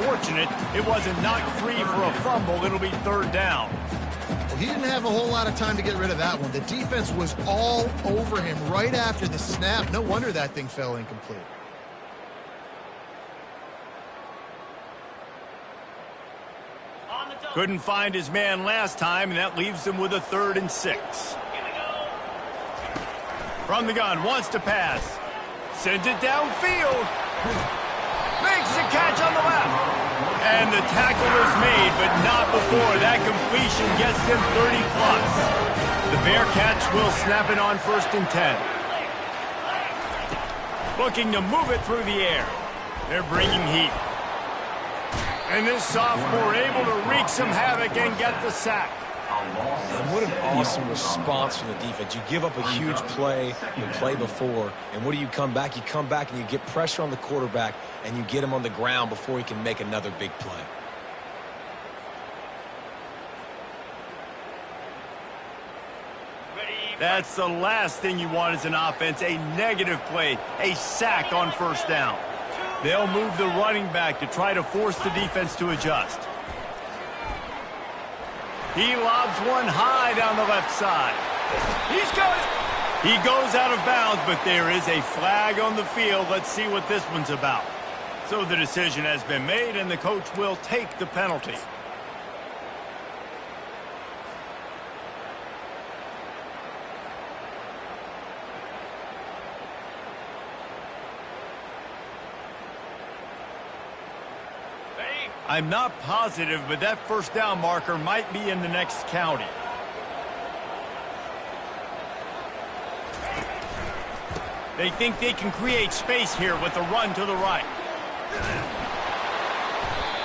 fortunate it wasn't knocked free for a fumble. It'll be third down. Well, he didn't have a whole lot of time to get rid of that one. The defense was all over him right after the snap. No wonder that thing fell incomplete. Couldn't find his man last time, and that leaves him with a 3rd and 6. From the gun, wants to pass. Sends it downfield. Makes the catch on the left. And the tackle is made, but not before. That completion gets them 30+. The Bearcats will snap it on 1st and 10. Looking to move it through the air. They're bringing heat. And this sophomore able to wreak some havoc and get the sack. And what an awesome response from the defense. You give up a huge play the play before, and what do you come back? You come back and you get pressure on the quarterback, and you get him on the ground before he can make another big play. That's the last thing you want as an offense, a negative play, a sack on 1st down. They'll move the running back to try to force the defense to adjust. He lobs one high down the left side. He's got it. He goes out of bounds, but there is a flag on the field. Let's see what this one's about. So the decision has been made, and the coach will take the penalty. I'm not positive, but that 1st down marker might be in the next county. They think they can create space here with a run to the right.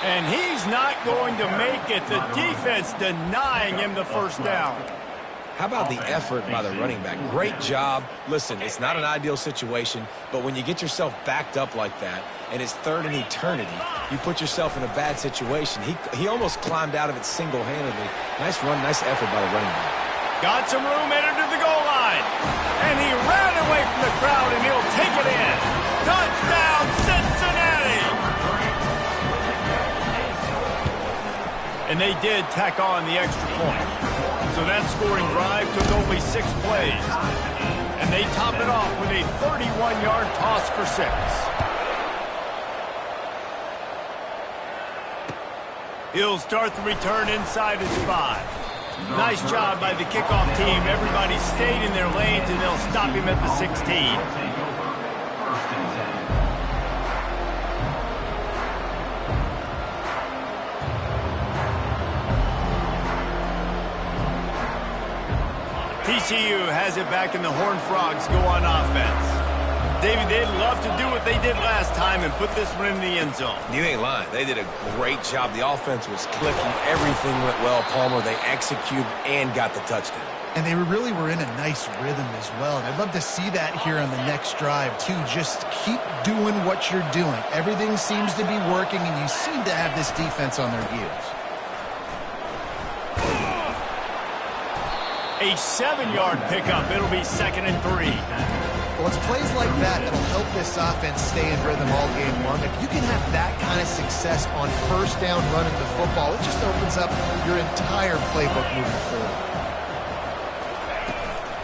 And he's not going to make it. The defense denying him the 1st down. How about the effort by the running back? Great job. Listen, it's not an ideal situation, but when you get yourself backed up like that, and it's 3rd and eternity, you put yourself in a bad situation. He almost climbed out of it single-handedly. Nice run, nice effort by the running back. Got some room, entered to the goal line. And he ran away from the crowd, and he'll take it in. Touchdown, Cincinnati! And they did tack on the extra point. So that scoring drive took only 6 plays. And they top it off with a 31-yard toss for 6. He'll start the return inside his 5. Nice job by the kickoff team. Everybody stayed in their lanes, and they'll stop him at the 16. TCU has it back, and the Horned Frogs go on offense. David, they'd love to do what they did last time and put this one in the end zone. You ain't lying. They did a great job. The offense was clicking. Everything went well, Palmer. They executed and got the touchdown. And they really were in a nice rhythm as well. And I'd love to see that here on the next drive, too. Just keep doing what you're doing. Everything seems to be working, and you seem to have this defense on their heels. A 7-yard pickup. It'll be 2nd and 3. Well, it's plays like that that'll help this offense stay in rhythm all game long. If you can have that kind of success on 1st down running the football, it just opens up your entire playbook moving forward.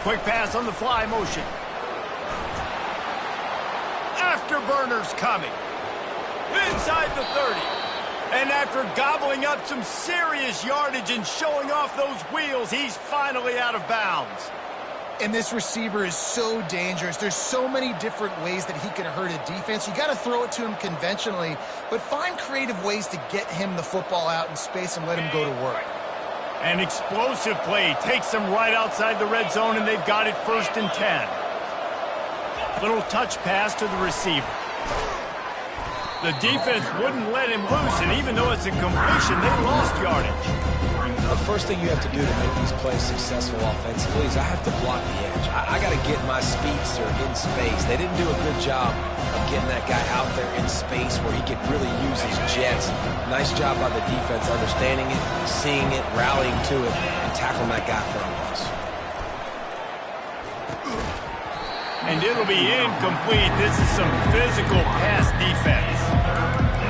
Quick pass on the fly motion. Afterburners coming. Inside the 30. And after gobbling up some serious yardage and showing off those wheels, he's finally out of bounds. And this receiver is so dangerous. There's so many different ways that he can hurt a defense. You got to throw it to him conventionally, but find creative ways to get him the football out in space and let him go to work. An explosive play takes them right outside the red zone, and they've got it 1st and 10. Little touch pass to the receiver. The defense wouldn't let him loose, and even though it's a completion, they lost yardage. The first thing you have to do to make these plays successful offensively is I have to block the edge. I got to get my speedster in space. They didn't do a good job of getting that guy out there in space where he could really use his jets. Nice job by the defense understanding it, seeing it, rallying to it, and tackling that guy for a loss. And it'll be incomplete. This is some physical pass defense.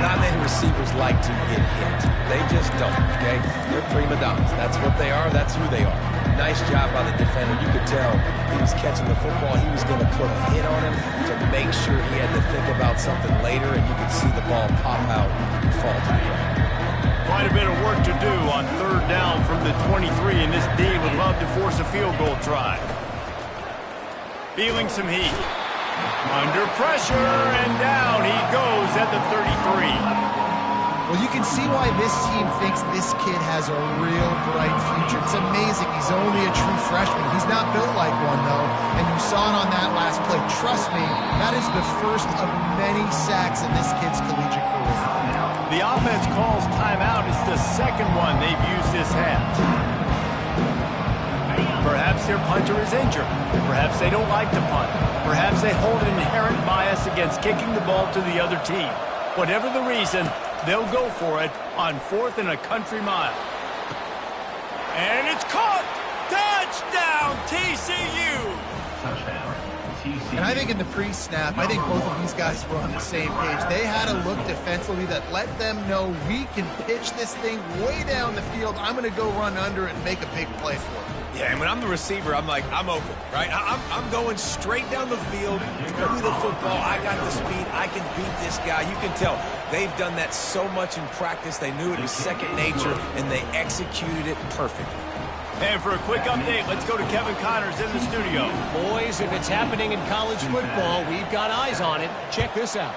not many receivers like to get hit. They just don't, okay? They're prima donnas. That's what they are. That's who they are. Nice job by the defender. You could tell he was catching the football. He was going to put a hit on him to make sure he had to think about something later, and you could see the ball pop out and fall to the ground. Quite a bit of work to do on third down from the 23, and this D would love to force a field goal try. Feeling some heat. Under pressure, and down he goes at the 33. Well, you can see why this team thinks this kid has a real bright future. It's amazing. He's only a true freshman. He's not built like one, though, and you saw it on that last play. Trust me, that is the first of many sacks in this kid's collegiate career. The offense calls timeout. It's the second one they've used this half. Perhaps their punter is injured. Perhaps they don't like to punt. Perhaps they hold an inherent bias against kicking the ball to the other team. Whatever the reason, they'll go for it on 4th and a country mile. And it's caught! Touchdown, TCU! Touchdown, TCU. And I think in the pre-snap, I think both of these guys were on the same page. They had a look defensively that let them know we can pitch this thing way down the field. I'm going to go run under it and make a big play for it. Yeah, and when I'm the receiver, I'm like, I'm open, right? I'm going straight down the field, throw me the football, I got the speed, I can beat this guy. You can tell they've done that so much in practice. They knew it was second nature, and they executed it perfectly. And for a quick update, let's go to Kevin Connors in the studio. Boys, if it's happening in college football, we've got eyes on it. Check this out.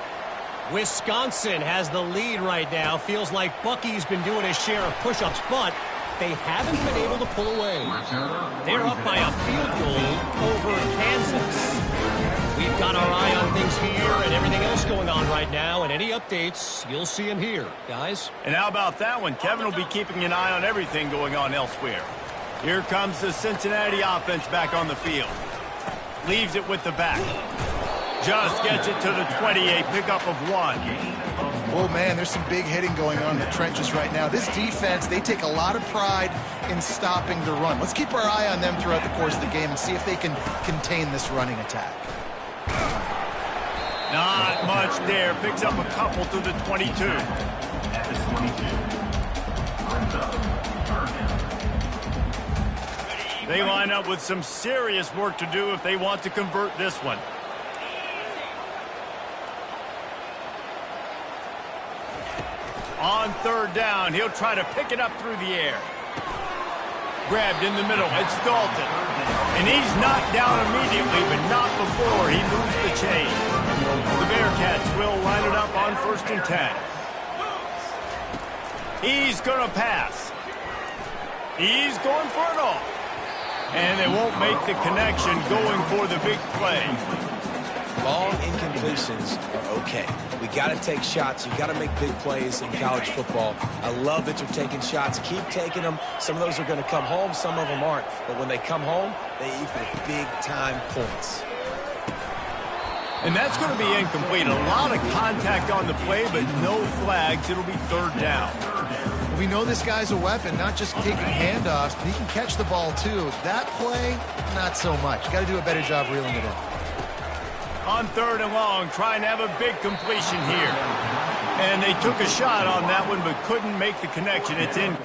Wisconsin has the lead right now. Feels like Bucky's been doing his share of push-ups, but they haven't been able to pull away. They're up by a field goal over Kansas. We've got our eye on things here and everything else going on right now, and any updates, you'll see them here, guys. And how about that one? Kevin will be keeping an eye on everything going on elsewhere. Here comes the Cincinnati offense back on the field. Leaves it with the back. Just gets it to the 28, pickup of 1. Oh, man, there's some big hitting going on in the trenches right now. This defense, they take a lot of pride in stopping the run. Let's keep our eye on them throughout the course of the game and see if they can contain this running attack. Not much there. Picks up a couple to the 22. At the 22. Runs up. Third down. They line up with some serious work to do if they want to convert this one. On third down, he'll try to pick it up through the air. Grabbed in the middle, it's Dalton. And he's knocked down immediately, but not before he moves the chain. The Bearcats will line it up on 1st and 10. He's going to pass. He's going for it all. And they won't make the connection going for the big play. Long incompletions are okay. We got to take shots. You got to make big plays in college football. I love that you're taking shots. Keep taking them. Some of those are going to come home. Some of them aren't. But when they come home, they equal big-time points. And that's going to be incomplete. A lot of contact on the play, but no flags. It'll be third down. We know this guy's a weapon, not just taking handoffs, but he can catch the ball, too. That play, not so much. Got to do a better job reeling it in. On third and long, trying to have a big completion here. And they took a shot on that one, but couldn't make the connection. It's in.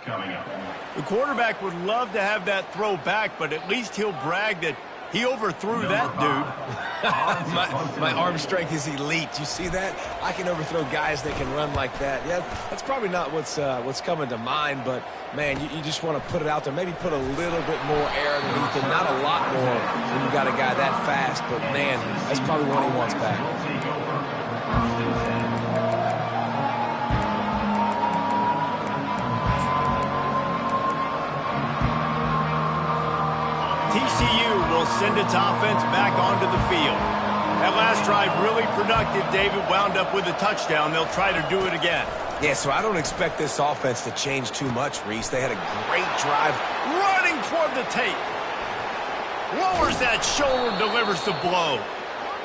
Coming up. The quarterback would love to have that throw back, but at least he'll brag that he overthrew that dude. my arm strength is elite. You see that? I can overthrow guys that can run like that. Yeah, that's probably not what's coming to mind, but, man, you just want to put it out there. Maybe put a little bit more air underneath it. Not a lot more when you got a guy that fast, but, man, that's probably what he wants back. TCU will send its offense back onto the field. That last drive really productive. David wound up with a touchdown. They'll try to do it again. Yeah, so I don't expect this offense to change too much, Reese. They had a great drive. Running toward the tape. Lowers that shoulder, delivers the blow.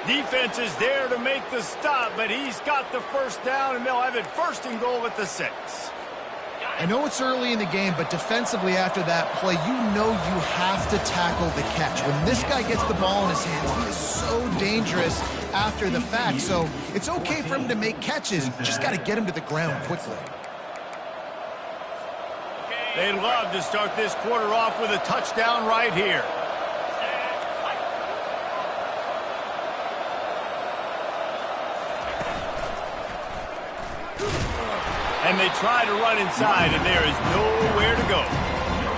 Defense is there to make the stop, but he's got the first down, and they'll have it first and goal at the 6. I know it's early in the game, but defensively after that play, you know you have to tackle the catch. When this guy gets the ball in his hands, he is so dangerous after the fact. So it's okay for him to make catches. You just got to get him to the ground quickly. They love to start this quarter off with a touchdown right here. And they try to run inside, and there is nowhere to go.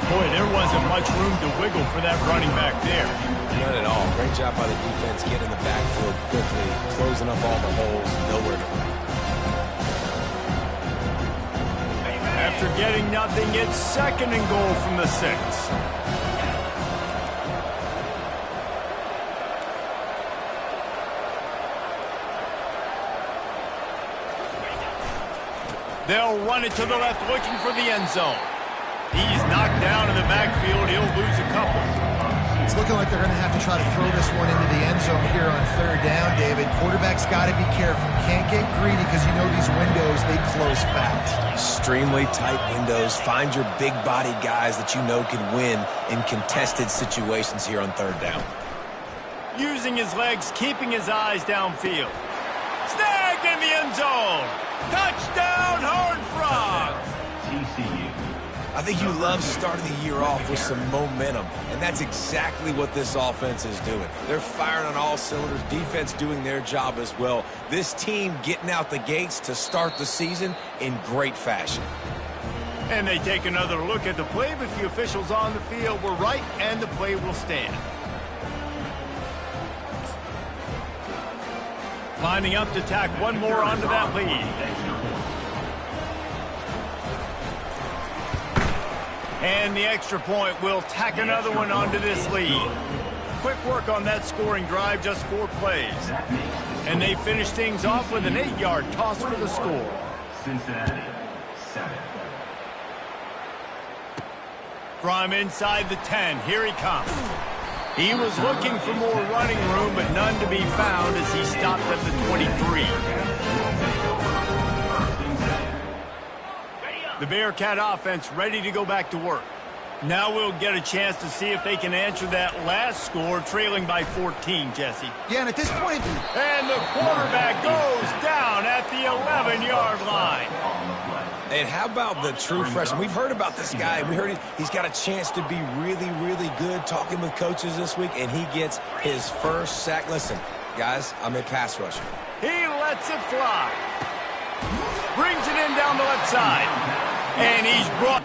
Boy, there wasn't much room to wiggle for that running back there. None at all. Great job by the defense getting in the backfield quickly, closing up all the holes, nowhere to run. After getting nothing, it's second and goal from the 6. They'll run it to the left, looking for the end zone. He's knocked down in the backfield. He'll lose a couple. It's looking like they're going to have to try to throw this one into the end zone here on third down, David. Quarterback's got to be careful. Can't get greedy because you know these windows, they close fast. Extremely tight windows. Find your big-bodied guys that you know can win in contested situations here on third down. Using his legs, keeping his eyes downfield. Snagged in the end zone. Touchdown, Horned Frogs! TCU. I think you love starting the year off with some momentum, and that's exactly what this offense is doing. They're firing on all cylinders, defense doing their job as well. This team getting out the gates to start the season in great fashion. And they take another look at the play, but the officials on the field were right, and the play will stand. Lining up to tack one more onto that lead. And the extra point will tack another one onto this lead. Quick work on that scoring drive, just 4 plays. And they finish things off with an 8-yard toss for the score. Cincinnati, 7. From inside the 10, here he comes. He was looking for more running room, but none to be found as he stopped at the 23. The Bearcat offense ready to go back to work. Now we'll get a chance to see if they can answer that last score, trailing by 14, Jesse. Yeah, and at this point... And the quarterback goes down at the 11-yard line. And how about the true freshman? We've heard about this guy. We heard he's got a chance to be really, really good, talking with coaches this week, and he gets his first sack. Listen, guys, I'm a pass rusher. He lets it fly. Brings it in down the left side. And he's brought...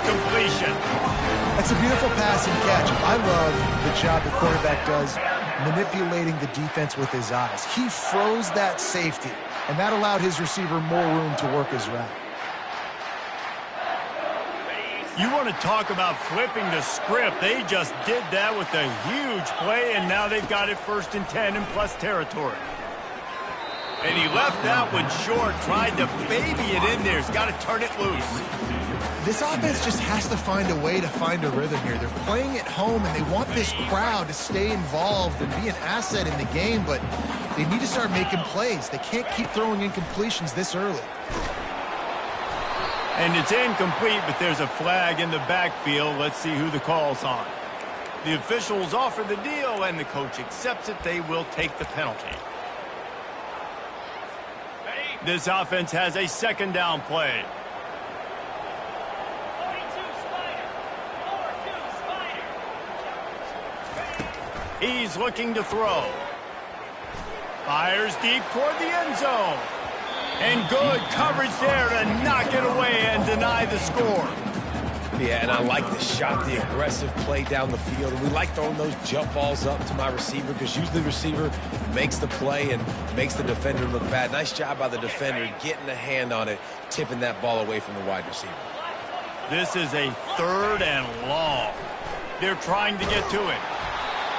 completion. That's a beautiful pass and catch. I love the job the quarterback does manipulating the defense with his eyes. He froze that safety, and that allowed his receiver more room to work his route. You want to talk about flipping the script. They just did that with a huge play, and now they've got it 1st and 10 in plus territory. And he left that one short, tried to baby it in there. He's got to turn it loose. This offense just has to find a way to find a rhythm here. They're playing at home, and they want this crowd to stay involved and be an asset in the game, but they need to start making plays. They can't keep throwing incompletions this early. And it's incomplete, but there's a flag in the backfield. Let's see who the call's on. The officials offer the deal, and the coach accepts it. They will take the penalty. This offense has a 2nd down play. He's looking to throw. Fires deep toward the end zone. And good coverage there to knock it away and deny the score. Yeah, and I like the shot, the aggressive play down the field. And we like throwing those jump balls up to my receiver because usually the receiver makes the play and makes the defender look bad. Nice job by the defender getting a hand on it, tipping that ball away from the wide receiver. This is a 3rd and long. They're trying to get to it.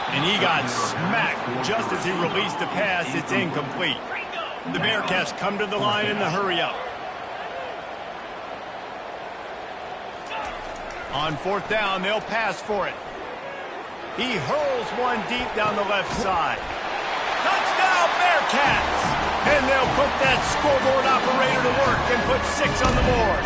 And he got smacked just as he released the pass. It's incomplete. The Bearcats come to the line in the hurry-up. On 4th down, they'll pass for it. He hurls one deep down the left side. Touchdown, Bearcats! And they'll put that scoreboard operator to work and put 6 on the board.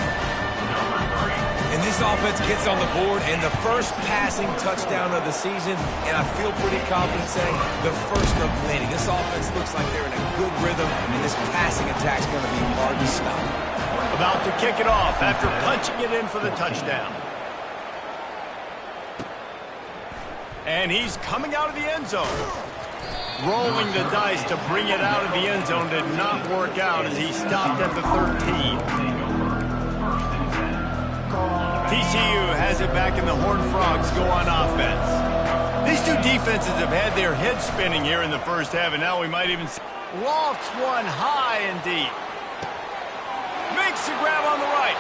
And this offense gets on the board, and the first passing touchdown of the season, and I feel pretty confident saying the first of many. This offense looks like they're in a good rhythm, and this passing attack's going to be hard to stop. About to kick it off after punching it in for the touchdown. And he's coming out of the end zone. Rolling the dice to bring it out of the end zone did not work out as he stopped at the 13. TCU has it back in the Horned Frogs go on offense. These two defenses have had their heads spinning here in the first half, and now we might even see lofts one high and deep. Makes the grab on the right.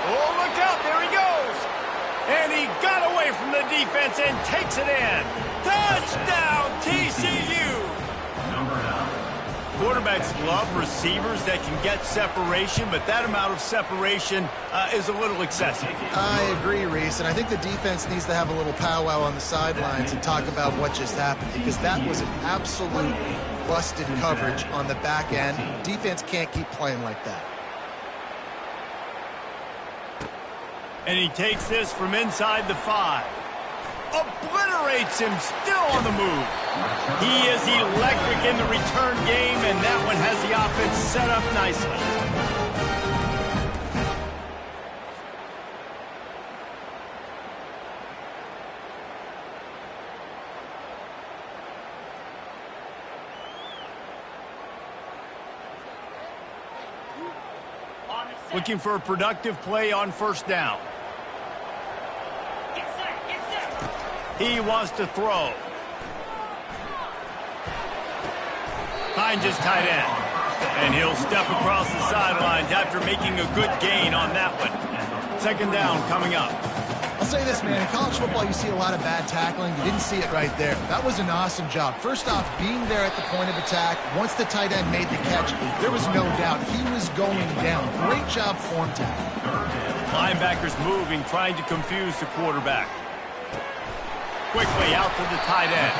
Oh, look out, there he goes. And he got away from the defense and takes it in. Touchdown, TCU! Quarterbacks love receivers that can get separation, but that amount of separation is a little excessive. I agree, Reese, and I think the defense needs to have a little powwow on the sidelines and talk about what just happened, because that was an absolute busted coverage on the back end. Defense can't keep playing like that. And he takes this from inside the 5. Obliterates him, still on the move. He is electric in the return game, and that one has the offense set up nicely. Looking for a productive play on 1st down. He wants to throw. Finds his tight end. And he'll step across the sidelines after making a good gain on that one. 2nd down coming up. I'll say this, man. In college football, you see a lot of bad tackling. You didn't see it right there. That was an awesome job. First off, being there at the point of attack. Once the tight end made the catch, there was no doubt he was going down. Great job form tackle. Linebackers moving, trying to confuse the quarterback. Quickly out to the tight end.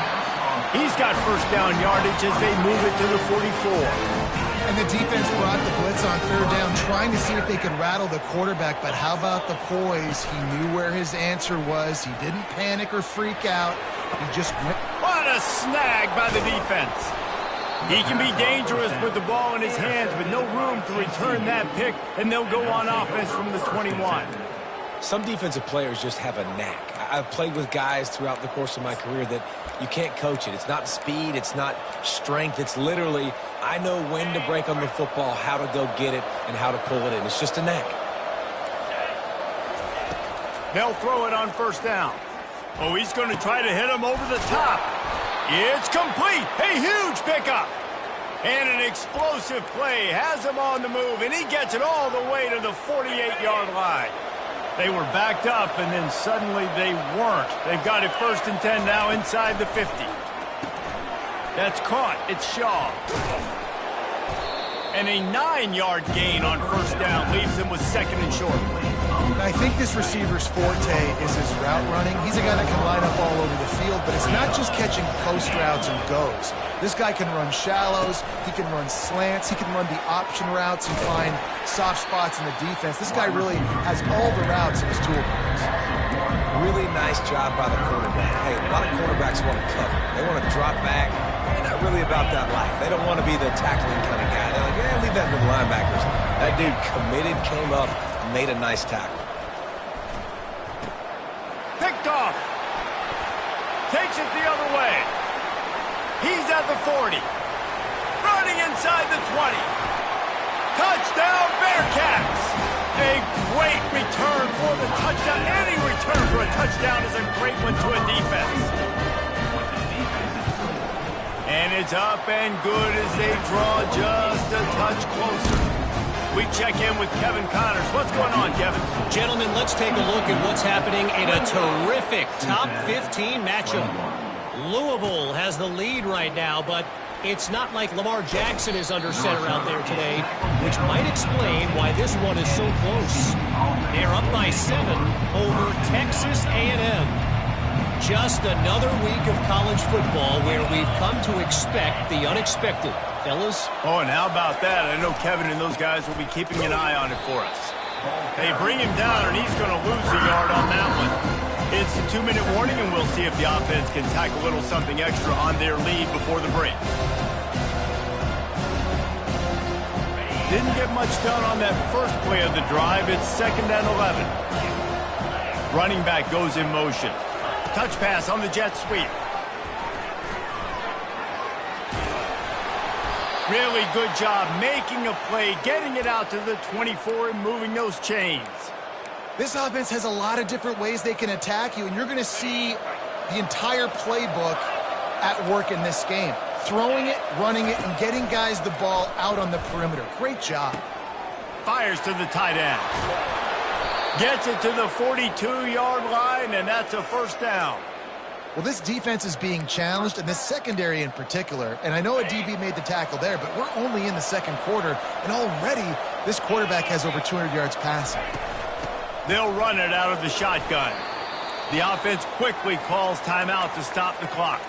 He's got 1st down yardage as they move it to the 44. And the defense brought the blitz on 3rd down, trying to see if they could rattle the quarterback. But how about the poise? He knew where his answer was. He didn't panic or freak out. He just went. What a snag by the defense. He can be dangerous with the ball in his hands, but no room to return that pick, and they'll go on offense from the 21. Some defensive players just have a knack. I've played with guys throughout the course of my career that you can't coach it. It's not speed. It's not strength. It's literally, I know when to break on the football, how to go get it, and how to pull it in. It's just a knack. They'll throw it on 1st down. Oh, he's going to try to hit him over the top. It's complete. A huge pickup. And an explosive play has him on the move, and he gets it all the way to the 48-yard line. They were backed up, and then suddenly they weren't. They've got it 1st and 10 now inside the 50. That's caught. It's Shaw. And a 9-yard gain on 1st down leaves him with 2nd and short. I think this receiver's forte is his route running. He's a guy that can line up all over the field, but it's not just catching post routes and goes. This guy can run shallows, he can run slants, he can run the option routes and find soft spots in the defense. This guy really has all the routes in his toolbox. Really nice job by the quarterback. Hey, a lot of quarterbacks want to cover. They want to drop back. They're not really about that life. They don't want to be the tackling kind of guy. They're like, yeah, leave that to the linebackers. That dude committed, came up, and made a nice tackle. Picked off. Takes it the other way. He's at the 40. Running inside the 20. Touchdown, Bearcats. A great return for the touchdown. And for a touchdown is a great one to a defense. And it's up and good as they draw just a touch closer. We check in with Kevin Connors. What's going on, Kevin? Gentlemen, let's take a look at what's happening in a terrific top 15 matchup. Louisville has the lead right now, but it's not like Lamar Jackson is under center out there today, which might explain why this one is so close. They're up by 7 over Texas A&M. Just another week of college football where we've come to expect the unexpected. Fellas? Oh, and how about that? I know Kevin and those guys will be keeping an eye on it for us. They bring him down, and he's going to lose a yard on that one. It's a 2-minute warning, and we'll see if the offense can tack a little something extra on their lead before the break. Didn't get much done on that first play of the drive. It's 2nd and 11. Running back goes in motion. Touch pass on the jet sweep. Really good job making a play, getting it out to the 24 and moving those chains. This offense has a lot of different ways they can attack you, and you're going to see the entire playbook at work in this game. Throwing it, running it, and getting guys the ball out on the perimeter. Great job. Fires to the tight end. Gets it to the 42-yard line, and that's a first down. Well, this defense is being challenged, and this secondary in particular. And I know a DB made the tackle there, but we're only in the second quarter, and already this quarterback has over 200 yards passing. They'll run it out of the shotgun. The offense quickly calls timeout to stop the clock.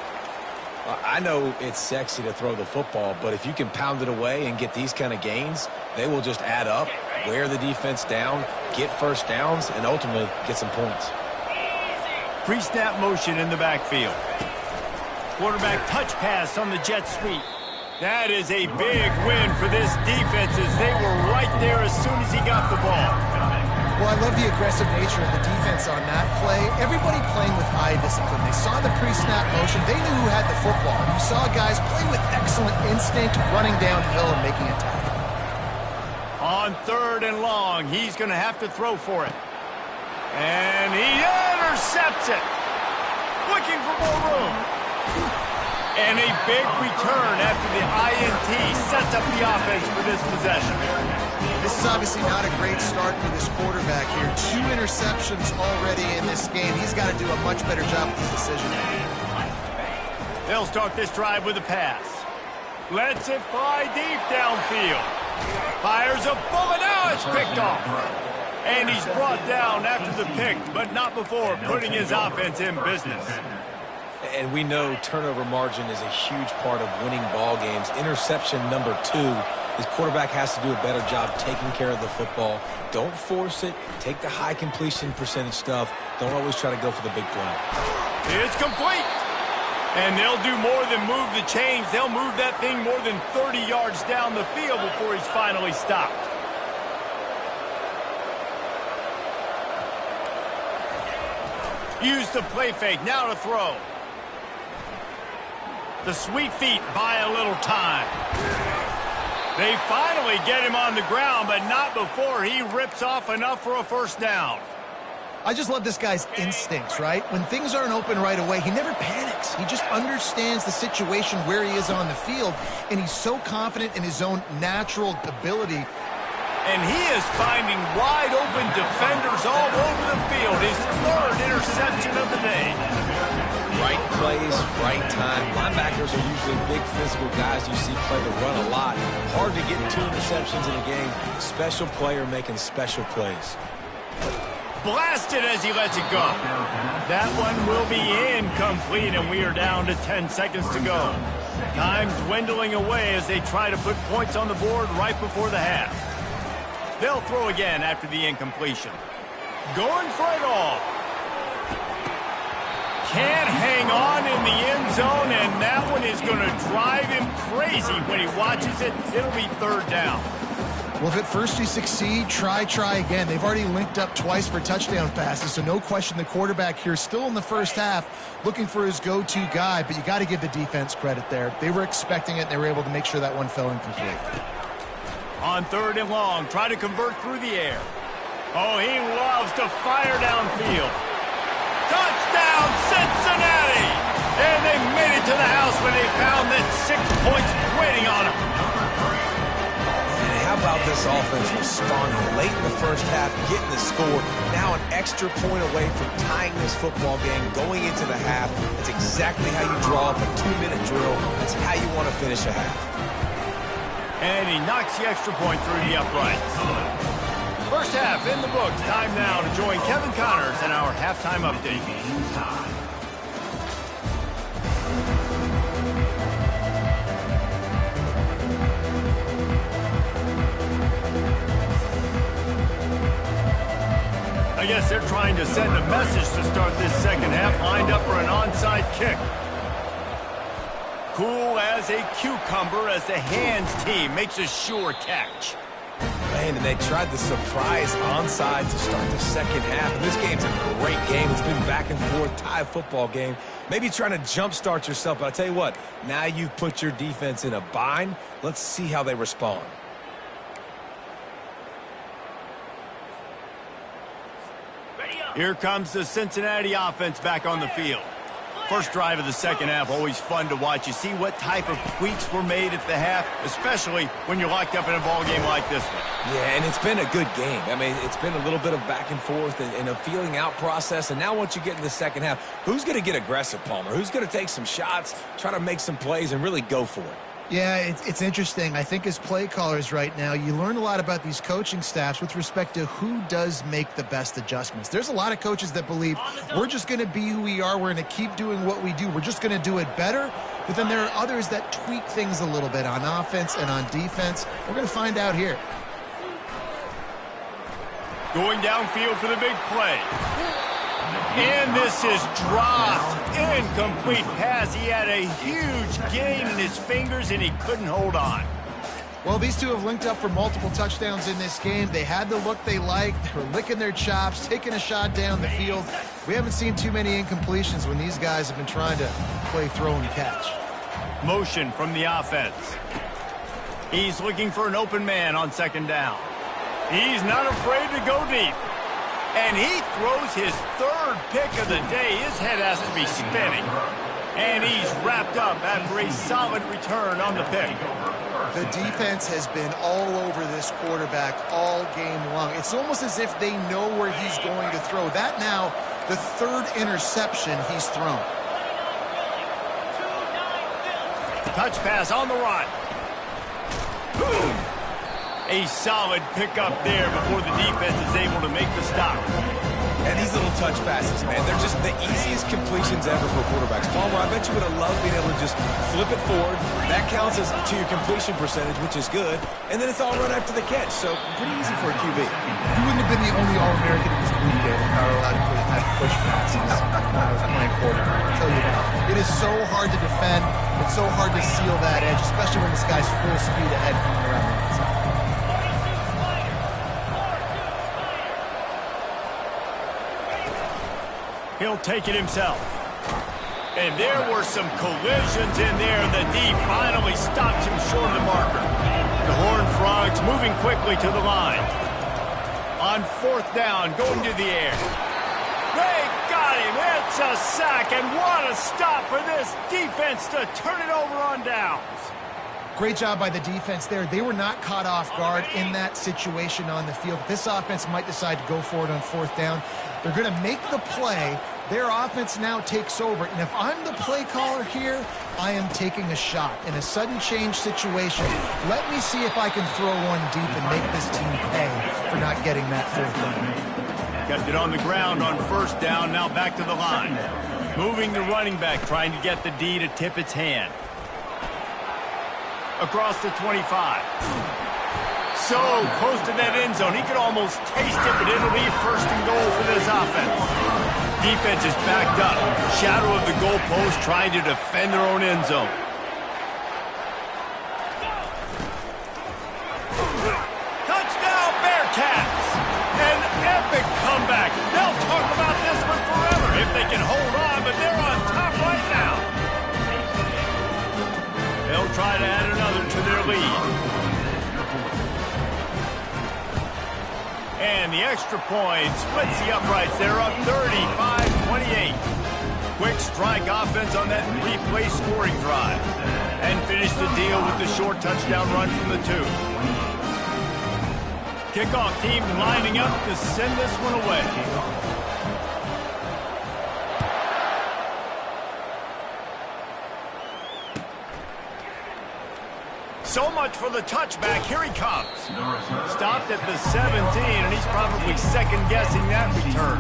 I know it's sexy to throw the football, but if you can pound it away and get these kind of gains, they will just add up, wear the defense down, get first downs, and ultimately get some points. Pre-snap motion in the backfield. Quarterback touch pass on the jet sweep. That is a big win for this defense as they were right there as soon as he got the ball. Well, I love the aggressive nature of the defense on that play. Everybody playing with eye discipline. They saw the pre-snap motion. They knew who had the football. And you saw guys play with excellent instinct, running downhill and making a tackle. On 3rd and long, he's going to have to throw for it. And he intercepts it. Looking for more room. And a big return after the INT sets up the offense for this possession. This is obviously not a great start for this quarterback here. 2 interceptions already in this game. He's got to do a much better job with his decision making. They'll start this drive with a pass. Lets it fly deep downfield. Fires a bullet. Now it's picked off. And he's brought down after the pick, but not before putting his offense in business. And we know turnover margin is a huge part of winning ball games. Interception number 2. His quarterback has to do a better job taking care of the football. Don't force it. Take the high completion percentage stuff. Don't always try to go for the big play. It's complete. And they'll do more than move the chains. They'll move that thing more than 30 yards down the field before he's finally stopped. Use the play fake. Now to throw. The sweet feet buy a little time. They finally get him on the ground, but not before he rips off enough for a first down. I just love this guy's instincts, right? When things aren't open right away, he never panics. He just understands the situation where he is on the field, and he's so confident in his own natural ability. And he is finding wide-open defenders all over the field. His 3rd interception of the day. Right plays, right time. Linebackers are usually big physical guys you see play the run a lot. Hard to get 2 interceptions in a game. Special player making special plays. Blasted as he lets it go. That one will be incomplete, and we are down to 10 seconds to go. Time dwindling away as they try to put points on the board right before the half. They'll throw again after the incompletion. Going for it all. Can't hang on in the end zone, and that one is going to drive him crazy when he watches it. It'll be 3rd down. Well, if at first you succeed, try again. They've already linked up twice for touchdown passes, so no question the quarterback here still in the first half looking for his go-to guy, but you got to give the defense credit there. They were expecting it, and they were able to make sure that one fell incomplete. On 3rd and long, try to convert through the air. Oh, he loves to fire downfield. Touchdown, Cincinnati! And they made it to the house when they found that 6 points waiting on them. And how about this offense responding late in the first half, getting the score, now an extra point away from tying this football game, going into the half. That's exactly how you draw up a 2-minute drill. That's how you want to finish a half. And he knocks the extra point through the uprights. First half in the books. Time now to join Kevin Connors in our halftime update. I guess they're trying to send a message to start this second half, lined up for an onside kick. Cool as a cucumber as the hands team makes a sure catch. Man, and they tried the surprise onside to start the second half. And this game's a great game. It's been back and forth, tie football game. Maybe trying to jumpstart yourself, but I'll tell you what, now you've put your defense in a bind. Let's see how they respond. Here comes the Cincinnati offense back on the field. First drive of the second half, always fun to watch. You see what type of tweaks were made at the half, especially when you're locked up in a ball game like this one. Yeah, and it's been a good game. I mean, it's been a little bit of back and forth and a feeling out process. And now once you get in the second half, who's going to get aggressive, Palmer? Who's going to take some shots, try to make some plays, and really go for it? Yeah, it's interesting. I think as play callers right now, you learn a lot about these coaching staffs with respect to who does make the best adjustments. There's a lot of coaches that believe we're just going to be who we are. We're going to keep doing what we do. We're just going to do it better. But then there are others that tweak things a little bit on offense and on defense. We're going to find out here. Going downfield for the big play. And this is dropped. Incomplete pass. He had a huge gain in his fingers, and he couldn't hold on. Well, these two have linked up for multiple touchdowns in this game. They had the look they liked. They were licking their chops, taking a shot down the field. We haven't seen too many incompletions when these guys have been trying to play throw and catch. Motion from the offense. He's looking for an open man on second down. He's not afraid to go deep. And he throws his third pick of the day. His head has to be spinning. And he's wrapped up after a solid return on the pick. The defense has been all over this quarterback all game long. It's almost as if they know where he's going to throw. That now, the third interception he's thrown. Touch pass on the run. Boom. A solid pickup there before the defense is able to make the stop. And these little touch passes, man, they're just the easiest completions ever for quarterbacks. Palmer, I bet you would have loved being able to just flip it forward. That counts as to your completion percentage, which is good. And then it's all run after the catch, so pretty easy for a QB. You wouldn't have been the only All-American in this league game if I were allowed to have push passes when I was playing quarterback. I'll tell you that. It is so hard to defend. It's so hard to seal that edge, especially when this guy's full speed ahead coming around the outside. He'll take it himself. And there were some collisions in there. The D finally stops him short of the marker. The Horned Frogs moving quickly to the line. On fourth down, going to the air. They got him. It's a sack, and what a stop for this defense to turn it over on downs. Great job by the defense there. They were not caught off guard in that situation on the field. This offense might decide to go for it on fourth down. They're going to make the play. Their offense now takes over. And if I'm the play caller here, I am taking a shot. In a sudden change situation, let me see if I can throw one deep and make this team pay for not getting that fourth down. Kept it on the ground on first down, now back to the line. Moving the running back, trying to get the D to tip its hand. Across the 25. So close to that end zone. He could almost taste it, but it'll be first and goal for this offense. Defense is backed up. Shadow of the goalpost trying to defend their own end zone. Touchdown, Bearcats! An epic comeback. They'll talk about this one forever if they can hold on, but they're on top right now. They'll try to add another to their lead. And the extra point. Splits the uprights. They're up 35-28. Quick strike offense on that replay scoring drive. And finish the deal with the short touchdown run from the 2. Kickoff team lining up to send this one away. So much for the touchback. Here he comes. Stopped at the 17, and he's probably second-guessing that return.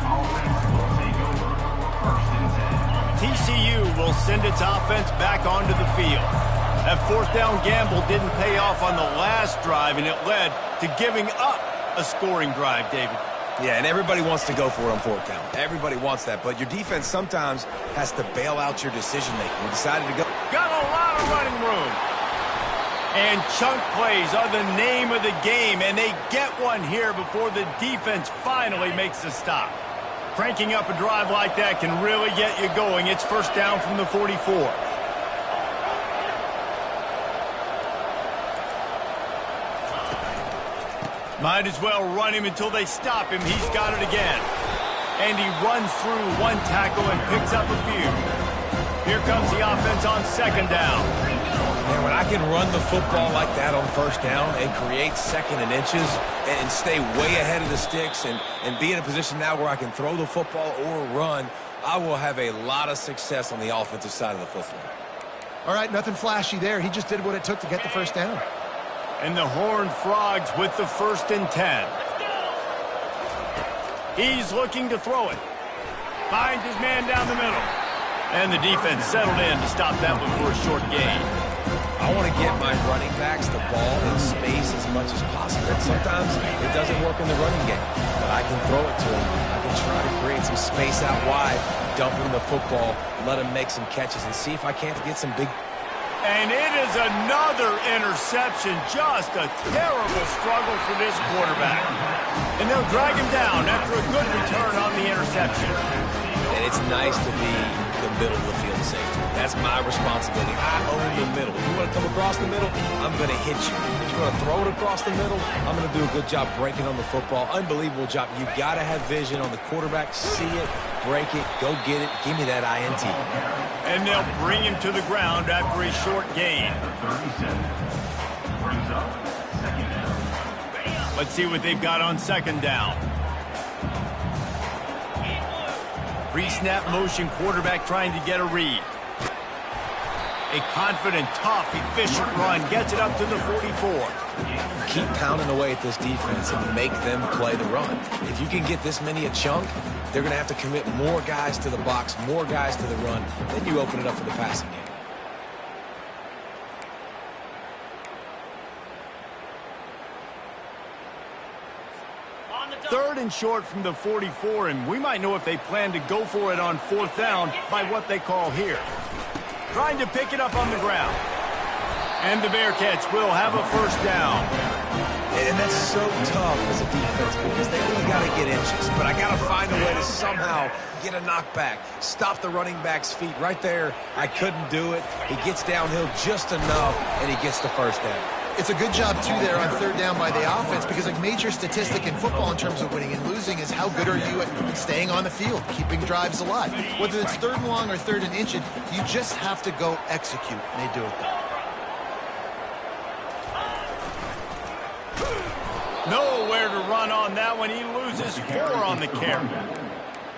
TCU will send its offense back onto the field. That fourth down gamble didn't pay off on the last drive, and it led to giving up a scoring drive, David. Yeah, and everybody wants to go for it on fourth down. Everybody wants that, but your defense sometimes has to bail out your decision-making. We decided to go. Got a lot of running room. And chunk plays are the name of the game, and they get one here before the defense finally makes a stop. Cranking up a drive like that can really get you going. It's first down from the 44. Might as well run him until they stop him. He's got it again. And he runs through one tackle and picks up a few. Here comes the offense on second down. Man, when I can run the football like that on first down and create second and inches and stay way ahead of the sticks and be in a position now where I can throw the football or run, I will have a lot of success on the offensive side of the football. All right, nothing flashy there. He just did what it took to get the first down. And the Horned Frogs with the 1st and 10. He's looking to throw it. Finds his man down the middle. And the defense settled in to stop that one for a short gain. I want to get my running backs the ball in space as much as possible. And sometimes it doesn't work in the running game, but I can throw it to him. I can try to create some space out wide, dump him the football, let him make some catches, and see if I can't get some big. And it is another interception. Just a terrible struggle for this quarterback. And they'll drag him down after a good return on the interception. And it's nice to be the middle of the field safety. That's my responsibility. I own the middle. If you want to come across the middle, I'm going to hit you. If you want to throw it across the middle, I'm going to do a good job breaking on the football. Unbelievable job. You've got to have vision on the quarterback. See it, break it, go get it. Give me that INT. And they'll bring him to the ground after a short gain. Let's see what they've got on second down. Pre-snap motion quarterback trying to get a read. A confident, tough, efficient run gets it up to the 44. Keep pounding away at this defense and make them play the run. If you can get this many a chunk, they're going to have to commit more guys to the box, more guys to the run. Then you open it up for the passing game. Third and short from the 44, and we might know if they plan to go for it on fourth down by what they call here. Trying to pick it up on the ground. And the Bearcats will have a first down. And that's so tough as a defense because they only got to get inches. But I got to find a way to somehow get a knockback, stop the running back's feet. Right there, I couldn't do it. He gets downhill just enough, and he gets the first down. It's a good job, too, there on third down by the offense because a major statistic in football in terms of winning and losing is how good are you at staying on the field, keeping drives alive. Whether it's third and long or third and inch, you just have to go execute, and they do it there. Nowhere to run on that one. He loses 4 on the carry.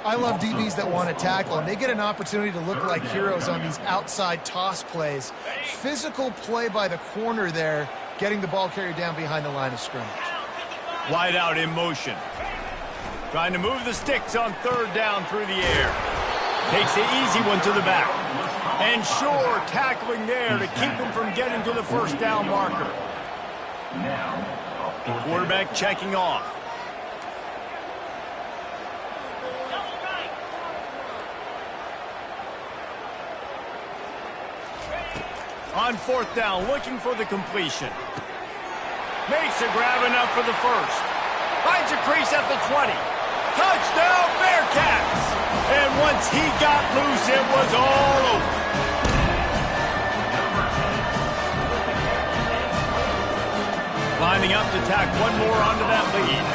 I love DBs that want to tackle, and they get an opportunity to look like heroes on these outside toss plays. Physical play by the corner there, getting the ball carried down behind the line of scrimmage. Wide out in motion. Trying to move the sticks on third down through the air. Takes the easy one to the back. And Shore tackling there to keep him from getting to the first down marker. Quarterback checking off. On fourth down, looking for the completion. Makes a grab enough for the first. Finds a crease at the 20. Touchdown, Bearcats! And once he got loose, it was all over. Lining up to tack one more onto that lead.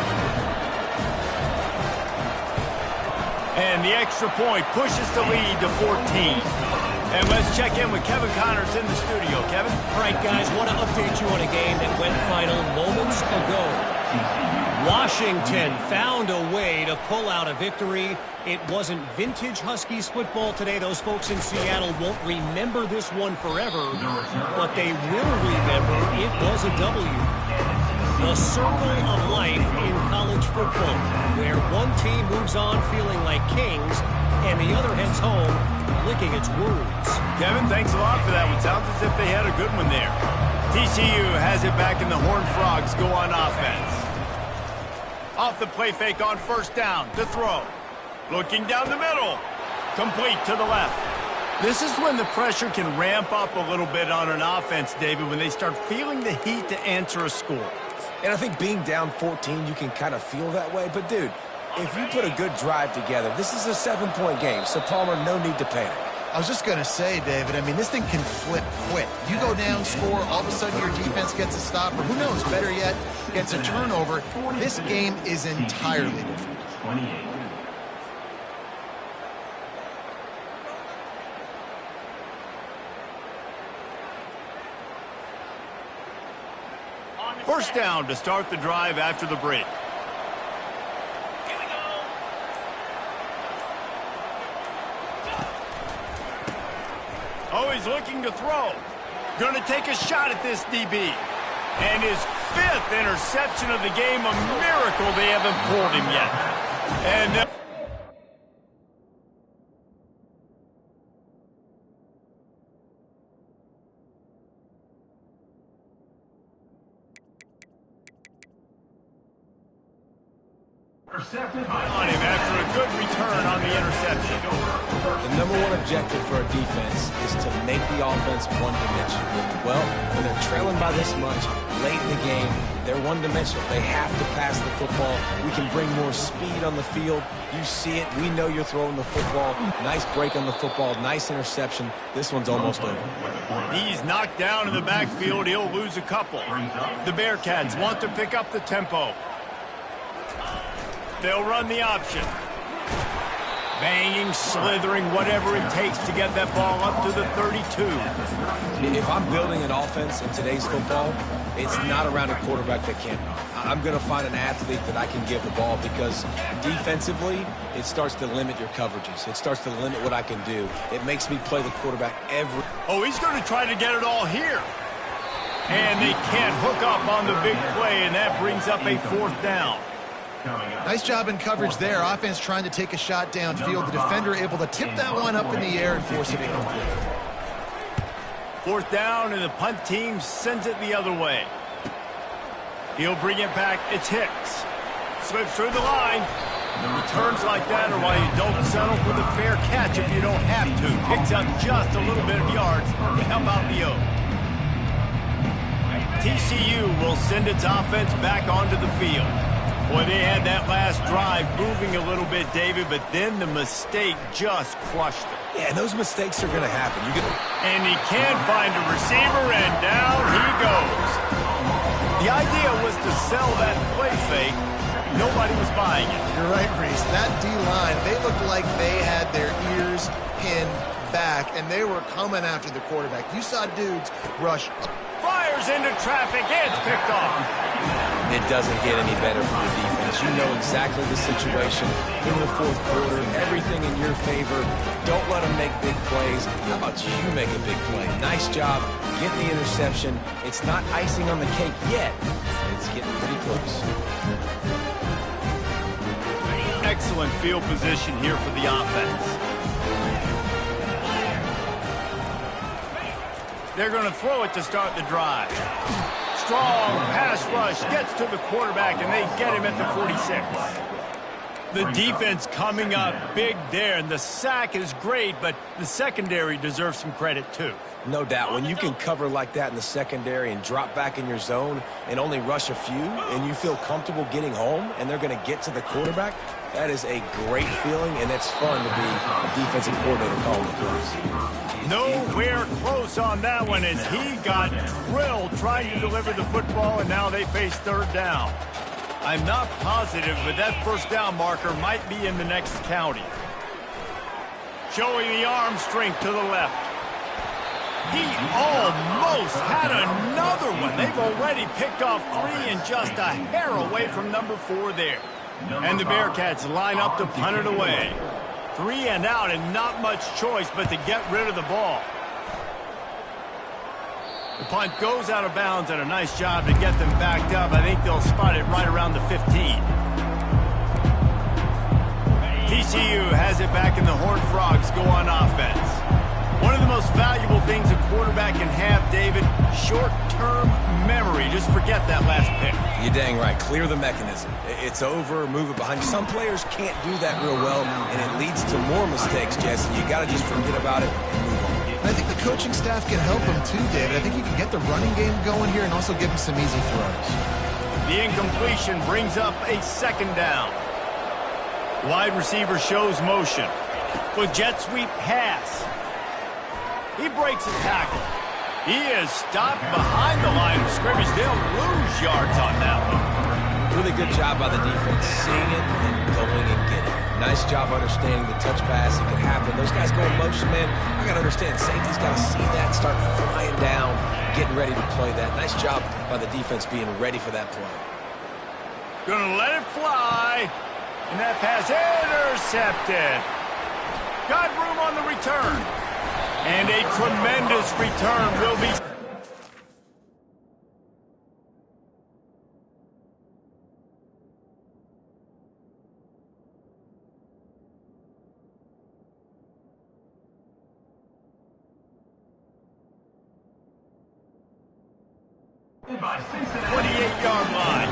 And the extra point pushes the lead to 14. And let's check in with Kevin Connors in the studio. Kevin? All right, guys, want to update you on a game that went final moments ago. Washington found a way to pull out a victory. It wasn't vintage Huskies football today. Those folks in Seattle won't remember this one forever, but they will remember it was a W. The circle of life in college football, where one team moves on feeling like kings and the other heads home licking its wounds. Kevin, thanks a lot for that one. Sounds as if they had a good one there. TCU has it back, and the Horned Frogs go on offense. Off the play fake on first down to throw. Looking down the middle. Complete to the left. This is when the pressure can ramp up a little bit on an offense, David, when they start feeling the heat to answer a score. And I think being down 14, you can kind of feel that way. But, dude, if you put a good drive together, this is a 7-point game, so Palmer, no need to panic. I was just going to say, David, I mean, this thing can flip quick. You go down, score, all of a sudden your defense gets a stop, or who knows, better yet, gets a turnover. This game is entirely different. 28. First down to start the drive after the break. Oh, he's looking to throw. Going to take a shot at this DB. And his 5th interception of the game, a miracle they haven't pulled him yet. And on him after a good return on the interception. The number one objective for a defense is to make the offense one-dimensional. Well, when they're trailing by this much, late in the game, they're one-dimensional. They have to pass the football. We can bring more speed on the field. You see it. We know you're throwing the football. Nice break on the football. Nice interception. This one's almost over. He's knocked down in the backfield. He'll lose a couple. The Bearcats want to pick up the tempo. They'll run the option. Banging, slithering, whatever it takes to get that ball up to the 32. If I'm building an offense in today's football, it's not around a quarterback that can't run. I'm going to find an athlete that I can give the ball because defensively, it starts to limit your coverages. It starts to limit what I can do. It makes me play the quarterback every... Oh, he's going to try to get it all here. And they can't hook up on the big play, and that brings up a 4th down. Nice job in coverage there. Offense trying to take a shot downfield. The defender able to tip that one up in the air and force it incomplete. 4th down, and the punt team sends it the other way. He'll bring it back. It's Hicks. Slips through the line. Returns like that are why you don't settle for the fair catch if you don't have to. Picks up just a little bit of yards to help out the O. TCU will send its offense back onto the field. Boy, they had that last drive moving a little bit, David, but then the mistake just crushed them. Yeah, those mistakes are going to happen. And he can't find a receiver, and down he goes. The idea was to sell that play fake. Nobody was buying it. You're right, Reese. That D-line, they looked like they had their ears pinned back, and they were coming after the quarterback. You saw dudes rush. Fires into traffic. It's picked off. It doesn't get any better for the defense. You know exactly the situation. In the 4th quarter, everything in your favor. Don't let them make big plays. How about you make a big play? Nice job. Get the interception. It's not icing on the cake yet. It's getting pretty close. Excellent field position here for the offense. They're going to throw it to start the drive. Strong pass rush gets to the quarterback, and they get him at the 46. The defense coming up big there, and the sack is great, but the secondary deserves some credit too. No doubt. When you can cover like that in the secondary and drop back in your zone and only rush a few, and you feel comfortable getting home, and they're going to get to the quarterback, that is a great feeling, and it's fun to be a defensive coordinator calling the plays. Nowhere close on that one as he got drilled trying to deliver the football, and now they face 3rd down. I'm not positive, but that first down marker might be in the next county. Showing the arm strength to the left. He almost had another one. They've already picked off 3 and just a hair away from number 4 there. And the Bearcats line up to punt it away. 3 and out and not much choice but to get rid of the ball. The punt goes out of bounds, and a nice job to get them backed up. I think they'll spot it right around the 15. TCU has it back in the Horned Frogs go on offense. One of the most valuable things a quarterback can have, David, short-term memory. Just forget that last pick. You're dang right. Clear the mechanism. It's over, move it behind you. Some players can't do that real well, and it leads to more mistakes, Jesse. You got to just forget about it and move on. I think the coaching staff can help him too, David. I think you can get the running game going here and also give him some easy throws. The incompletion brings up a second down. Wide receiver shows motion. With jet sweep pass. He breaks a tackle. He is stopped behind the line of scrimmage. They'll lose yards on that one. Really good job by the defense, seeing it and going and getting it. Nice job understanding the touch pass. It can happen. Those guys go in motion, man. I got to understand. Safety's got to see that and start flying down, getting ready to play that. Nice job by the defense being ready for that play. Gonna let it fly. And that pass intercepted. Got room on the return. And a tremendous return will be... By Cincinnati. 28-yard line.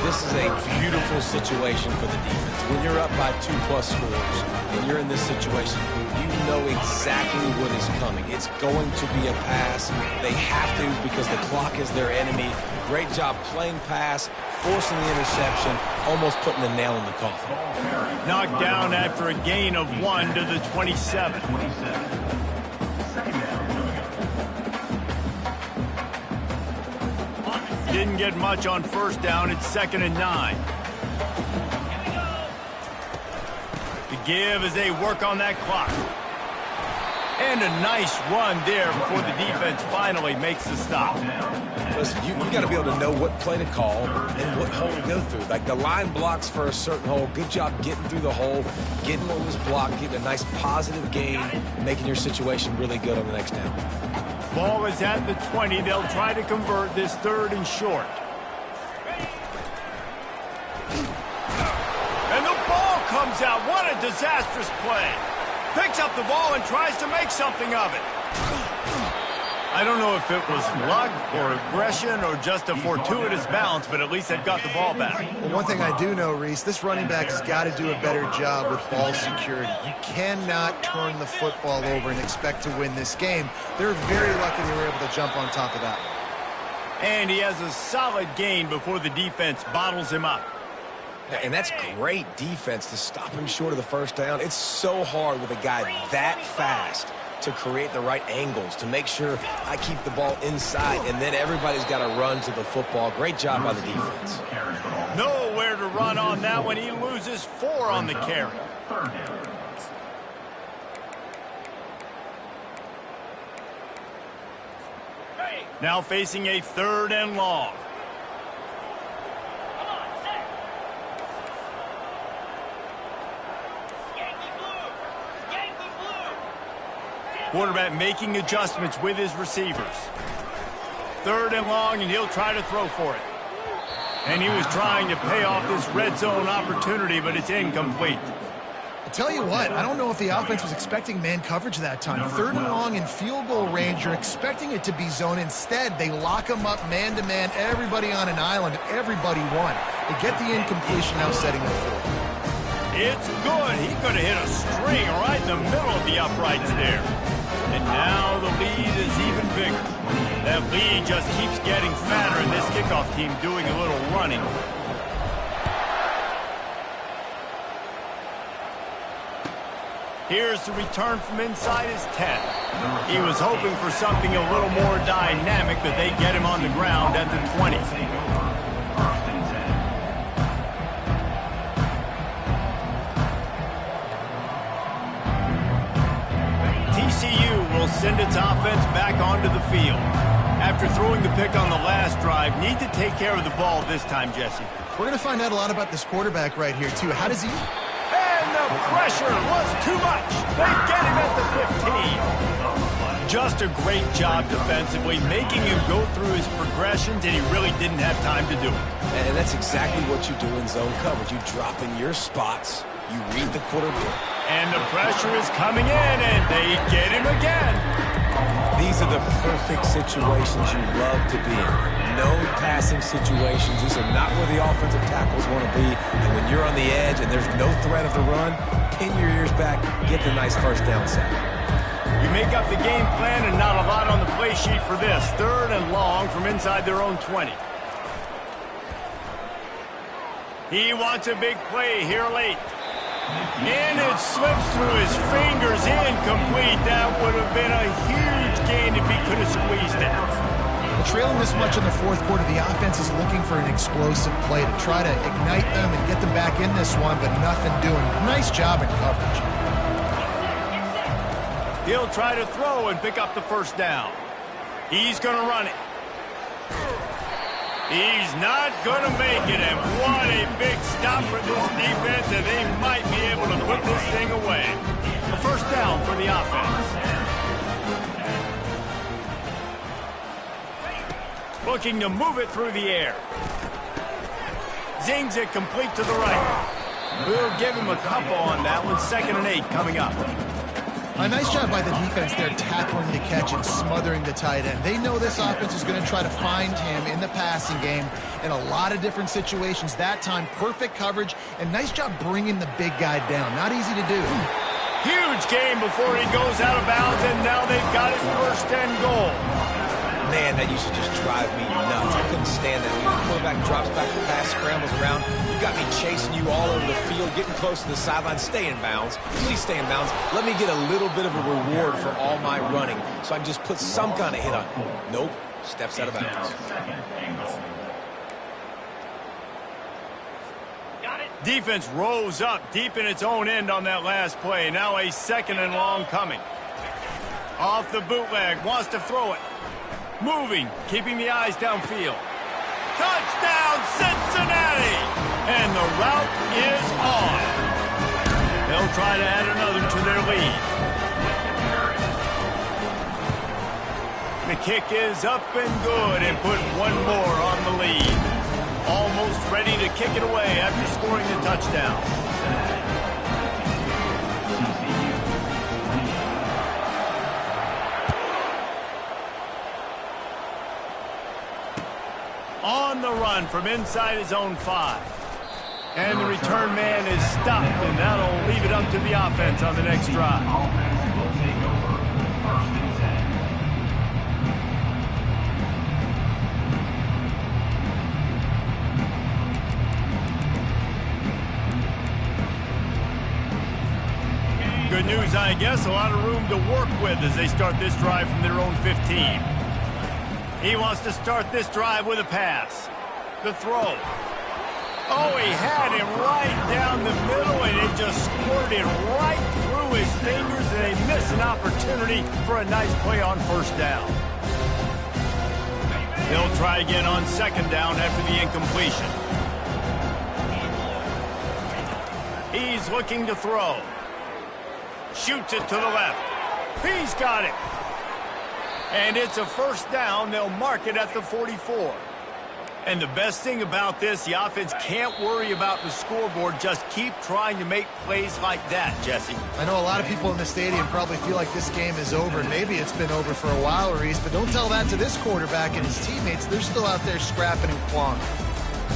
This is a beautiful situation for the defense. When you're up by 2+ scores and you're in this situation, you know exactly what is coming. It's going to be a pass. They have to because the clock is their enemy. Great job playing pass, forcing the interception, almost putting the nail in the coffin. Knocked down after a gain of 1 to the 27. Didn't get much on first down. It's 2nd and 9. The give as they work on that clock. And a nice run there before the defense finally makes the stop. Listen, you got to be able to know what play to call and what hole to go through. Like the line blocks for a certain hole. Good job getting through the hole, getting on this block, getting a nice positive gain, making your situation really good on the next down. Ball is at the 20. They'll try to convert this 3rd and short. And the ball comes out. What a disastrous play. Picks up the ball and tries to make something of it. I don't know if it was luck or aggression or just a fortuitous bounce, but at least they've got the ball back. Well, one thing I do know, Reese, this running back has got to do a better job with ball security. You cannot turn the football over and expect to win this game. They're very lucky they were able to jump on top of that one. And he has a solid gain before the defense bottles him up. And that's great defense to stop him short of the first down. It's so hard with a guy that fast to create the right angles, to make sure I keep the ball inside, and then everybody's got to run to the football. Great job by the defense. Nowhere to run on that one. He loses 4 on the carry. Now facing a 3rd and long. Quarterback making adjustments with his receivers. 3rd and long, and he'll try to throw for it. And he was trying to pay off this red zone opportunity, but it's incomplete. I tell you what, I don't know if the offense was expecting man coverage that time. 3rd and long in field goal range, you're expecting it to be zone. Instead, they lock him up man-to-man, everybody on an island, everybody won. They get the incompletion now setting up for him. It's good. He could have hit a string right in the middle of the uprights there. And now the lead is even bigger. That lead just keeps getting fatter, and this kickoff team doing a little running. Here's the return from inside his 10. He was hoping for something a little more dynamic, but they get him on the ground at the 20. send its offense back onto the field. After throwing the pick on the last drive, need to take care of the ball this time, Jesse. We're going to find out a lot about this quarterback right here, too. How does he... And the pressure was too much. They get him at the 15. Just a great job defensively, making him go through his progressions, and he really didn't have time to do it. And that's exactly what you do in zone coverage. You drop in your spots, you read the quarterback. And the pressure is coming in, and they get him again. These are the perfect situations you love to be in. No passing situations. These are not where the offensive tackles want to be. And when you're on the edge and there's no threat of the run, pin your ears back, get the nice first down sack. You make up the game plan and not a lot on the play sheet for this. 3rd and long from inside their own 20. He wants a big play here late. And it slips through his fingers, incomplete. That would have been a huge gain if he could have squeezed it. Well, trailing this much in the 4th quarter, the offense is looking for an explosive play to try to ignite them and get them back in this one, but nothing doing. Nice job in coverage. He'll try to throw and pick up the first down. He's going to run it. He's not going to make it, and what a big stop for this defense, and they might be able to put this thing away. A first down for the offense. Looking to move it through the air. Zings it complete to the right. We'll give him a couple on that one. 2nd and 8 coming up. A nice job by the defense there, tackling the catch and smothering the tight end. They know this offense is going to try to find him in the passing game in a lot of different situations. That time, perfect coverage, and nice job bringing the big guy down. Not easy to do. Huge game before he goes out of bounds, and now they've got his 1st and goal. Man, that used to just drive me nuts. I couldn't stand that. When the quarterback drops back the pass, scrambles around, you got me chasing you all over the field, getting close to the sideline. Stay in bounds. Please stay in bounds. Let me get a little bit of a reward for all my running so I can just put some kind of hit on you. Nope. Steps out of bounds. Defense rose up deep in its own end on that last play. Now a 2nd and long coming. Off the bootleg. Wants to throw it. Moving, keeping the eyes downfield. Touchdown, Cincinnati! And the route is on. They'll try to add another to their lead. The kick is up and good and put one more on the lead. Almost ready to kick it away after scoring the touchdown. On the run from inside his own 5. And the return man is stopped, and that'll leave it up to the offense on the next drive. Offense will take over 1st and 10. Good news, I guess. A lot of room to work with as they start this drive from their own 15. He wants to start this drive with a pass. The throw. Oh, he had him right down the middle, and it just squirted right through his fingers, and they miss an opportunity for a nice play on 1st down. They'll try again on 2nd down after the incompletion. He's looking to throw. Shoots it to the left. He's got it. And it's a 1st down. They'll mark it at the 44. And the best thing about this, the offense can't worry about the scoreboard. Just keep trying to make plays like that, Jesse. I know a lot of people in the stadium probably feel like this game is over. Maybe it's been over for a while, Reese, but don't tell that to this quarterback and his teammates. They're still out there scrapping and clawing.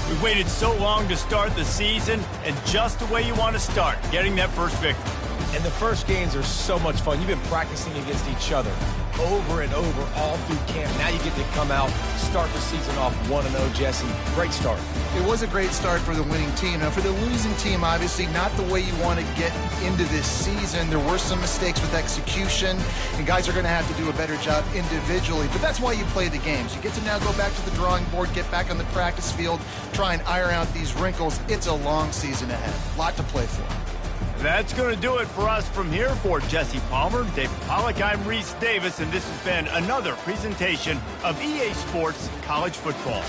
We waited so long to start the season, and just the way you want to start, getting that first victory. And the first games are so much fun. You've been practicing against each other over and over all through camp. Now you get to come out, start the season off 1-0, Jesse. Great start. It was a great start for the winning team. Now, for the losing team, obviously not the way you want to get into this season. There were some mistakes with execution, and guys are going to have to do a better job individually. But that's why you play the games. You get to now go back to the drawing board, get back on the practice field, try and iron out these wrinkles. It's a long season ahead. A lot to play for. That's going to do it for us from here. For Jesse Palmer, David Pollack, I'm Reese Davis, and this has been another presentation of EA Sports College Football.